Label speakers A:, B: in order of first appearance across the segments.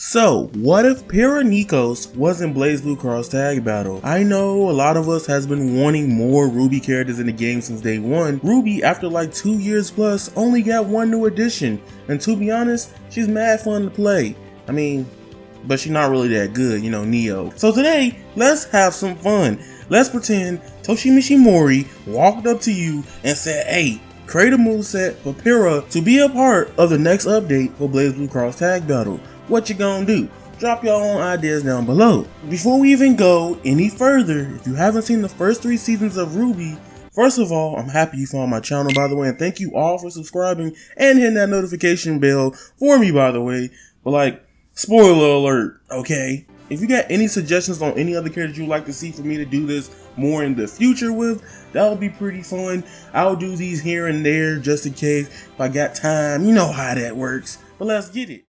A: So, what if Pyrrha Nikos was in Blazblue Cross Tag Battle? I know a lot of us has been wanting more RWBY characters in the game since day one. RWBY, after like 2 years plus, only got one new addition, and to be honest, she's mad fun to play. I mean, but she's not really that good, you know, Neo. So today, let's have some fun. Let's pretend Toshimichi Mori walked up to you and said, hey, create a moveset for Pyrrha to be a part of the next update for Blazblue Cross Tag Battle. What you gonna do? Drop your own ideas down below. Before we even go any further, if you haven't seen the first 3 seasons of RWBY, first of all, I'm happy you found my channel, by the way, and thank you all for subscribing and hitting that notification bell for me, by the way. But like, spoiler alert, okay? If you got any suggestions on any other characters you'd like to see for me to do this more in the future with, that would be pretty fun. I'll do these here and there just in case if I got time. You know how that works. But let's get it.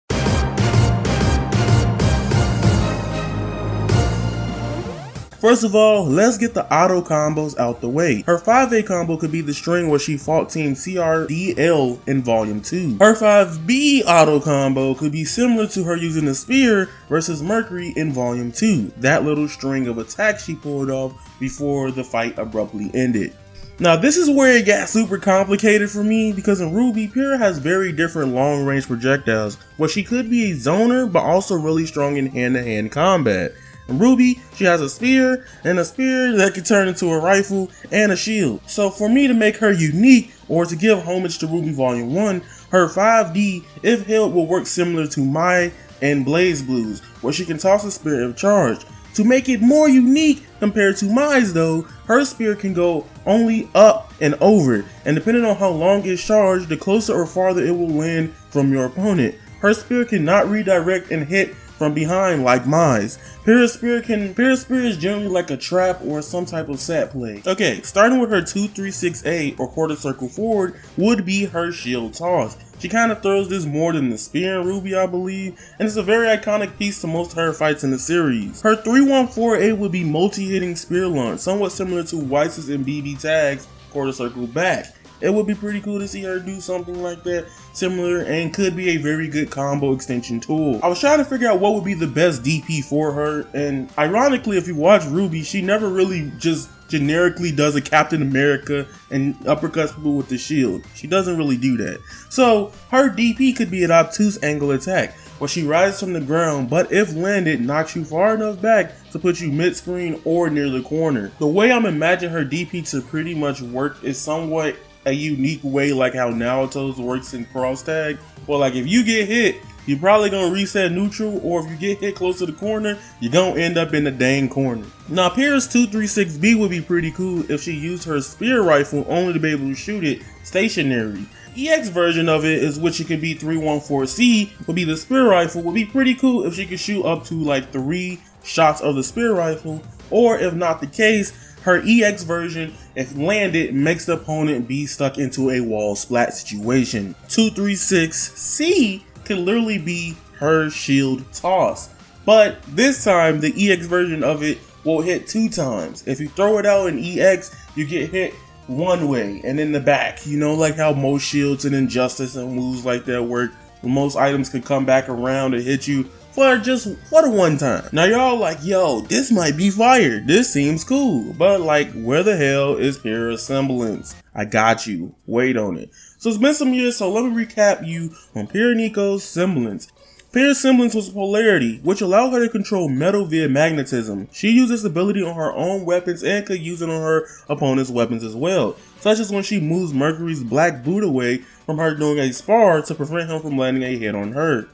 A: First of all, let's get the auto combos out the way. Her 5A combo could be the string where she fought Team CRDL in Volume 2. Her 5B auto combo could be similar to her using the spear versus Mercury in Volume 2. That little string of attacks she pulled off before the fight abruptly ended. Now this is where it got super complicated for me, because in RWBY, Pyrrha has very different long range projectiles, where she could be a zoner but also really strong in hand-to-hand combat. In RWBY, she has a spear, and a spear that can turn into a rifle and a shield. So for me to make her unique, or to give homage to RWBY Volume 1, her 5D, if held, will work similar to Mai and Blazblue's, where she can toss a spear if charged. To make it more unique compared to Mai's though, her spear can go only up and over, and depending on how long it's charged, the closer or farther it will land from your opponent. Her spear cannot redirect and hit from behind like Mai's. Pyrrha's spear is generally like a trap or some type of set play. Okay, starting with her 236A or quarter circle forward would be her shield toss. She kind of throws this more than the spear in RWBY, I believe, and it's a very iconic piece to most of her fights in the series. Her 314A would be multi-hitting spear launch, somewhat similar to Weiss's and BBTAG's quarter circle back. It would be pretty cool to see her do something like that, similar, and could be a very good combo extension tool. I was trying to figure out what would be the best DP for her, and ironically, if you watch RWBY, she never really just generically does a Captain America and uppercuts people with the shield. She doesn't really do that. So her DP could be an obtuse angle attack, where she rises from the ground, but if landed, knocks you far enough back to put you mid-screen or near the corner. The way I'm imagining her DP to pretty much work is somewhat a unique way, like how Naruto's works in Cross Tag. Well, like if you get hit, you're probably gonna reset neutral, or if you get hit close to the corner, you're gonna end up in the dang corner. Now Pyrrha's 236B would be pretty cool if she used her spear rifle only to be able to shoot it stationary. EX version of it is which it could be 314C, would be the spear rifle, would be pretty cool if she could shoot up to like 3 shots of the spear rifle, or if not the case, her EX version, if landed, makes the opponent be stuck into a wall splat situation. 236C can literally be her shield toss, but this time the EX version of it will hit 2 times. If you throw it out in EX, you get hit one way and in the back. You know, like how most shields and Injustice and moves like that work, where most items can come back around and hit you for the one time. Now y'all like, yo, this might be fire. This seems cool. But like, where the hell is Pyrrha's semblance? I got you. Wait on it. So it's been some years, so let me recap you on Pyrrha Nikos' semblance. Pyrrha's semblance was polarity, which allowed her to control metal via magnetism. She used this ability on her own weapons and could use it on her opponent's weapons as well, such as when she moves Mercury's black boot away from her during a spar to prevent him from landing a hit on her.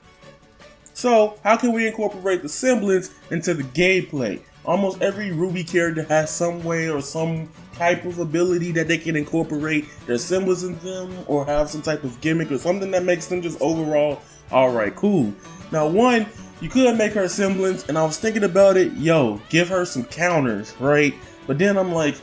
A: So, how can we incorporate the semblance into the gameplay? Almost every RWBY character has some way or some type of ability that they can incorporate their semblance in them, or have some type of gimmick or something that makes them just overall, alright, cool. Now one, you could make her semblance, and I was thinking about it, yo, give her some counters, right? But then I'm like,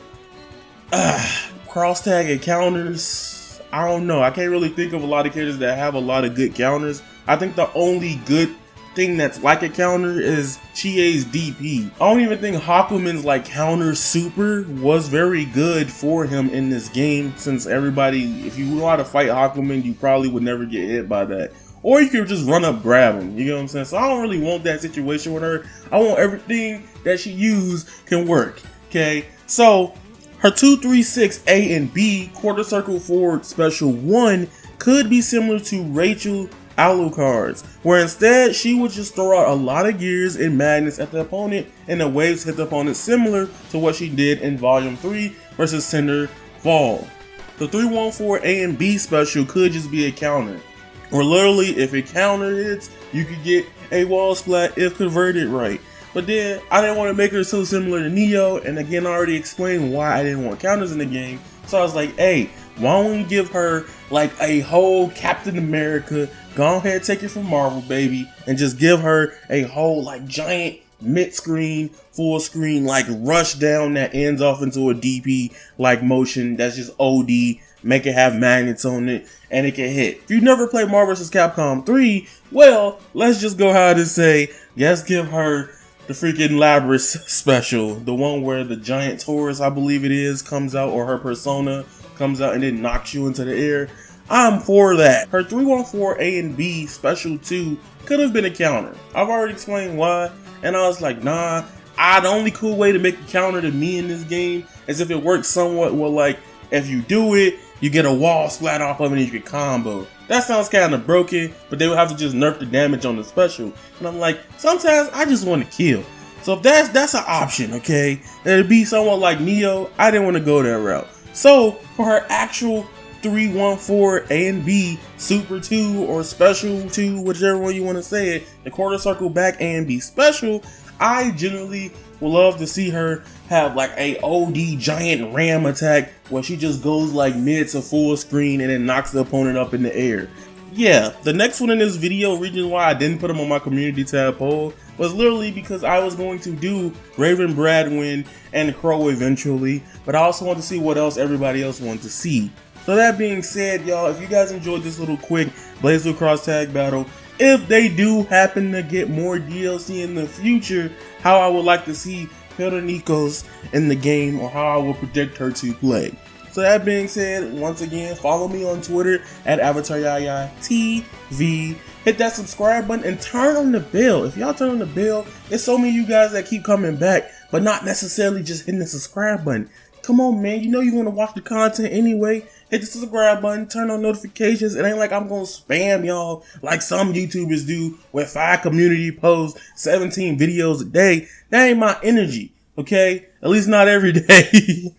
A: cross tag and counters, I don't know. I can't really think of a lot of characters that have a lot of good counters. I think the only good thing that's like a counter is Chie's DP. I don't even think Hakumen's like counter super was very good for him in this game, since everybody, if you know how to fight Hakumen, you probably would never get hit by that. or you could just run up grab him. You know what I'm saying? So I don't really want that situation with her. I want everything that she used can work. Okay, so her 236 A and B quarter circle forward special 1 could be similar to Rachel Alucard's, where instead she would just throw out a lot of gears and magnets at the opponent, and the waves hit the opponent, similar to what she did in Volume 3 versus Cinder Fall. The 314 A and B special could just be a counter, or literally if it counter hits, you could get a wall splat if converted right. But then I didn't want to make her so similar to Neo, and again I already explained why I didn't want counters in the game. So I was like, hey, why don't we give her like a whole Captain America, go ahead take it from Marvel baby, and just give her a whole like giant mid-screen, full screen like rush down that ends off into a DP like motion that's just OD, make it have magnets on it, and it can hit. If you never played Marvel vs. Capcom 3, well, let's just go ahead and say, let's give her the freaking Labrys special, the one where the giant Taurus, I believe it is, comes out, or her persona comes out and then knocks you into the air. I'm for that. Her 314 A and B special 2 could have been a counter. I've already explained why, and I was like, nah, the only cool way to make a counter to me in this game is if it works somewhat well, like if you do it, you get a wall splat off of it and you can combo. That sounds kind of broken, but they would have to just nerf the damage on the special. And I'm like, sometimes I just want to kill. So if that's an option, okay, and it'd be somewhat like Neo, I didn't want to go that route. So for her actual 314 A and B Super 2 or Special 2, whichever one you want to say it, the quarter circle back A and B special, I generally would love to see her have like a OD giant ram attack where she just goes like mid to full screen and then knocks the opponent up in the air. Yeah, the next one in this video, reason why I didn't put them on my community tab poll, was literally because I was going to do Raven Bradwin and Crow eventually, but I also want to see what else everybody else wanted to see. So that being said, y'all, if you guys enjoyed this little quick Blazblue Cross Tag Battle, if they do happen to get more DLC in the future, how I would like to see Pyrrha Nikos in the game, or how I will predict her to play. So that being said, once again, follow me on Twitter at avataryayaTV. Hit that subscribe button and turn on the bell. If y'all turn on the bell, there's so many of you guys that keep coming back, but not necessarily just hitting the subscribe button. Come on, man. You know you want to watch the content anyway. Hit the subscribe button, turn on notifications. It ain't like I'm going to spam y'all like some YouTubers do with 5 community posts, 17 videos a day. That ain't my energy, okay? At least not every day.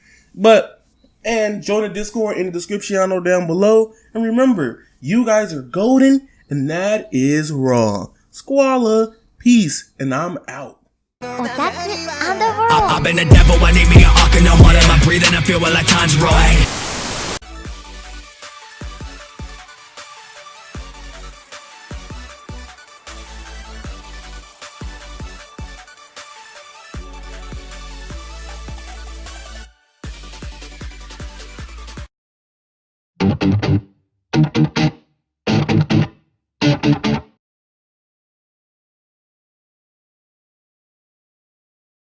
A: And join the Discord in the description down below. And remember, you guys are golden, and that is raw. Squalla, peace, and I'm out.
B: I've been a devil, I need me an arc in the heart. Am I breathing? I feel like time's right.